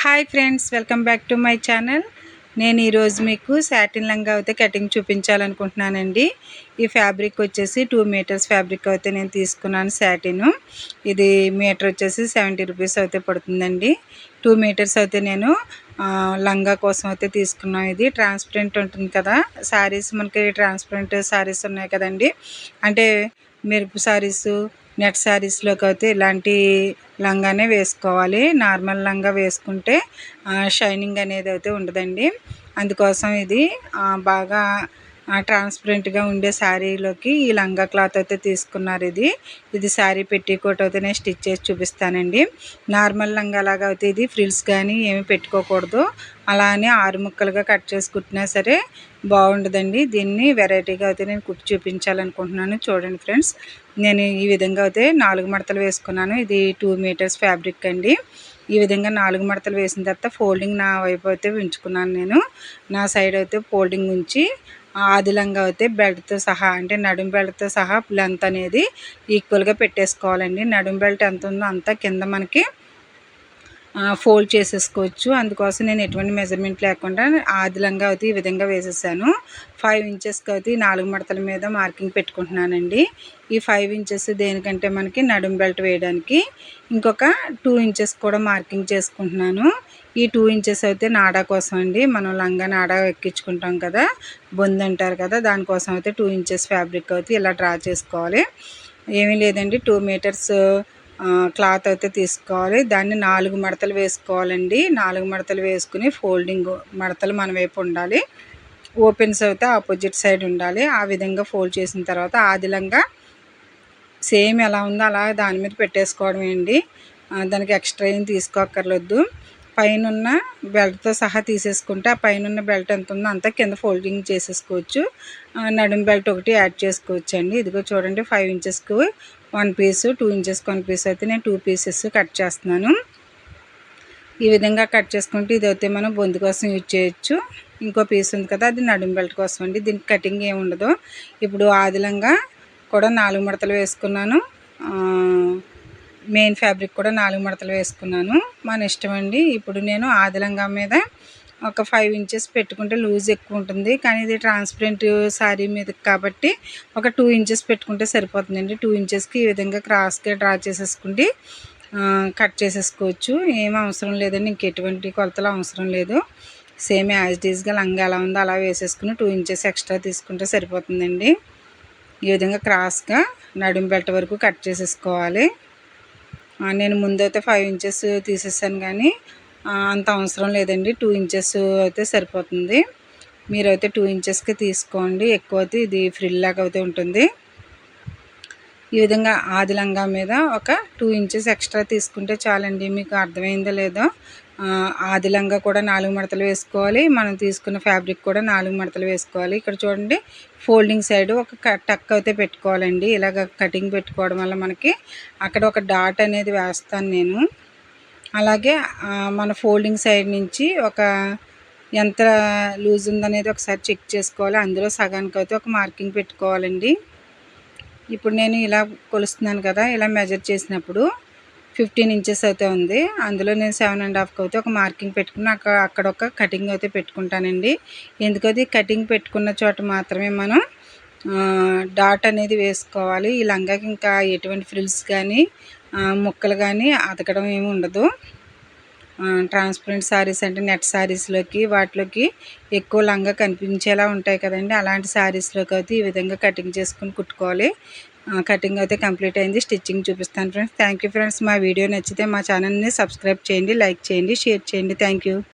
Hi friends, welcome back to my channel. నేను ఈరోజు మీకు సాటిన్ లంగా అయితే కటింగ్ చూపించాలనుకుంటున్నానండి. ఈ ఫ్యాబ్రిక్ వచ్చేసి 2 మీటర్స్ ఫ్యాబ్రిక్ అయితే నేను తీసుకున్నాను. సాటిన్ ఇది మీటర్ వచ్చేసి 70 రూపీస్ అయితే పడుతుందండి. 2 మీటర్స్ అయితే నేను లంగా కోసం అయితే తీసుకున్నాను. ఇది ట్రాన్స్పరెంట్ ఉంటుంది కదా శారీస్, మనకి ట్రాన్స్పరెంట్ శారీస్ ఉన్నాయి కదండి, అంటే మెరుపు శారీస్, నెట్ శారీస్లోకి అయితే ఇలాంటి లంగానే వేసుకోవాలి. నార్మల్ లంగా వేసుకుంటే షైనింగ్ అనేది అయితే ఉండదండి. అందుకోసం ఇది బాగా ట్రాన్స్పరెంట్గా ఉండే శారీలోకి ఈ లంగా క్లాత్ అయితే తీసుకున్నారు. ఇది శారీ పెట్టికోట్ అయితే నేను స్టిచ్ చేసి చూపిస్తానండి. నార్మల్ లంగా లాగా అయితే ఇది ఫ్రిల్స్ కానీ ఏమి పెట్టుకోకూడదు. అలా అని 6 ముక్కలుగా కట్ చేసి కుట్టినా సరే బాగుండదండి. దీన్ని వెరైటీగా అయితే నేను కుట్టి చూపించాలనుకుంటున్నాను. చూడండి ఫ్రెండ్స్, నేను ఈ విధంగా అయితే 4 మడతలు వేసుకున్నాను. ఇది 2 మీటర్స్ ఫ్యాబ్రిక్ అండి. ఈ విధంగా 4 మడతలు వేసిన తర్వాత ఫోల్డింగ్ నా వైపు అయితే ఉంచుకున్నాను. నేను నా సైడ్ అయితే ఫోల్డింగ్ ఉంచి ఆది లంగా అయితే బెల్ట్తో సహా, అంటే నడుం బెల్ట్తో సహా లెంత్ అనేది ఈక్వల్గా పెట్టేసుకోవాలండి. నడుం బెల్ట్ ఎంత ఉందో అంతా కింద మనకి ఫోల్డ్ చేసేసుకోవచ్చు. అందుకోసం నేను ఎటువంటి మెజర్మెంట్ లేకుండా ఆదిలంగా అయితే ఈ విధంగా వేసేసాను. 5 ఇంచెస్కి అయితే 4 మడతల మీద మార్కింగ్ పెట్టుకుంటున్నానండి. ఈ 5 ఇంచెస్ దేనికంటే మనకి నడుం బెల్ట్ వేయడానికి, ఇంకొక 2 ఇంచెస్ కూడా మార్కింగ్ చేసుకుంటున్నాను. ఈ 2 ఇంచెస్ అయితే నాడా కోసం అండి. మనం లంగా నాడా ఎక్కించుకుంటాం కదా, బొందు అంటారు కదా, దానికోసం అయితే 2 ఇంచెస్ ఫ్యాబ్రిక్ అయితే ఇలా డ్రా చేసుకోవాలి. ఏమీ లేదండి, 2 మీటర్స్ క్లాత్ అయితే తీసుకోవాలి. దాన్ని 4 మడతలు వేసుకోవాలండి. 4 మడతలు వేసుకుని ఫోల్డింగ్ మడతలు మన వైపు ఉండాలి, ఓపెన్స్ అయితే ఆపోజిట్ సైడ్ ఉండాలి. ఆ విధంగా ఫోల్డ్ చేసిన తర్వాత ఆదిలంగా సేమ్ ఎలా ఉందో అలా దాని మీద పెట్టేసుకోవడమే అండి. దానికి ఎక్స్ట్రా ఏం తీసుకోక్కర్లేదు. పైన బెల్ట్తో సహా తీసేసుకుంటే ఆ పైన బెల్ట్ ఎంత ఉందో అంతా కింద ఫోల్డింగ్ చేసేసుకోవచ్చు. నడుం బెల్ట్ ఒకటి యాడ్ చేసుకోవచ్చు అండి. ఇదిగో చూడండి, 5 ఇంచెస్కి 1 పీసు, 2 ఇంచెస్కి 1 పీస్ అయితే నేను 2 పీసెస్ కట్ చేస్తున్నాను. ఈ విధంగా కట్ చేసుకుంటే ఇదైతే మనం బొందు కోసం యూజ్ చేయొచ్చు. ఇంకో పీస్ ఉంది కదా, అది నడుం బెల్ట్ కోసం అండి. దీనికి కటింగ్ ఏమి ఉండదు. ఇప్పుడు ఆదిలంగా కూడా 4 మడతలు వేసుకున్నాను. మెయిన్ ఫ్యాబ్రిక్ కూడా 4 మడతలు వేసుకున్నాను. మన ఇష్టం అండి. ఇప్పుడు నేను ఆదిలంగా మీద ఒక 5 ఇంచెస్ పెట్టుకుంటే లూజ్ ఎక్కువ ఉంటుంది, కానీ ఇది ట్రాన్స్పరెంట్ శారీ మీద కాబట్టి ఒక 2 ఇంచెస్ పెట్టుకుంటే సరిపోతుందండి. 2 ఇంచెస్కి ఈ విధంగా క్రాస్గా డ్రా చేసేసుకుంటే కట్ చేసేసుకోవచ్చు. ఏం అవసరం లేదండి, ఇంకెటువంటి కొలతలు అవసరం లేదు. సేమ్ యాజ్ ఇట్ ఈజ్గా లంగా ఎలా ఉందో అలా వేసేసుకుని 2 ఇంచెస్ ఎక్స్ట్రా తీసుకుంటే సరిపోతుందండి. ఈ విధంగా క్రాస్గా నడుం బెల్ట్ వరకు కట్ చేసేసుకోవాలి. నేను ముందైతే 5 ఇంచెస్ తీసేసాను, కానీ అంత అవసరం లేదండి. 2 ఇంచెస్ అయితే సరిపోతుంది. మీరైతే 2 ఇంచెస్కి తీసుకోండి. ఎక్కువ అయితే ఇది ఫ్రిల్ లాగా అయితే ఉంటుంది. ఈ విధంగా ఆది లంగా మీద ఒక 2 ఇంచెస్ ఎక్స్ట్రా తీసుకుంటే చాలండి. మీకు అర్థమైందో లేదో, ఆది లంగా కూడా 4 మడతలు వేసుకోవాలి. మనం తీసుకున్న ఫ్యాబ్రిక్ కూడా 4 మడతలు వేసుకోవాలి. ఇక్కడ చూడండి, ఫోల్డింగ్ సైడ్ ఒక టక్ అయితే పెట్టుకోవాలండి. ఇలాగ కటింగ్ పెట్టుకోవడం వల్ల మనకి అక్కడ ఒక డాట్ అనేది వేస్తాను నేను. అలాగే మన ఫోల్డింగ్ సైడ్ నుంచి ఒక ఎంత లూజ్ ఉందనేది ఒకసారి చెక్ చేసుకోవాలి. అందులో సగానికి అయితే ఒక మార్కింగ్ పెట్టుకోవాలండి. ఇప్పుడు నేను ఇలా కొలుస్తున్నాను కదా, ఇలా మెజర్ చేసినప్పుడు 15 ఇంచెస్ అయితే ఉంది. అందులో నేను 7.5 అయితే ఒక మార్కింగ్ పెట్టుకుని అక్కడ ఒక కటింగ్ అయితే పెట్టుకుంటానండి. ఎందుకది కటింగ్ పెట్టుకున్న చోట మాత్రమే మనం డాట్ అనేది వేసుకోవాలి. ఈ లంగాకి ఇంకా ఎటువంటి ఫ్రిల్స్ కానీ ముక్కలు కానీ అతకడం ఏమి ఉండదు. ట్రాన్స్పరెంట్ శారీస్ అంటే నెట్ శారీస్లోకి వాటిలోకి ఎక్కువ లంగా కనిపించేలా ఉంటాయి కదండి, అలాంటి శారీస్లోకి అయితే ఈ విధంగా కటింగ్ చేసుకుని కుట్టుకోవాలి. కటింగ్ అయితే కంప్లీట్ అయింది. స్టిచ్చింగ్ చూపిస్తాను ఫ్రెండ్స్. Thank you friends. మా వీడియో నచ్చితే మా ఛానల్ని సబ్స్క్రైబ్ చేయండి, లైక్ చేయండి, షేర్ చేయండి. Thank you.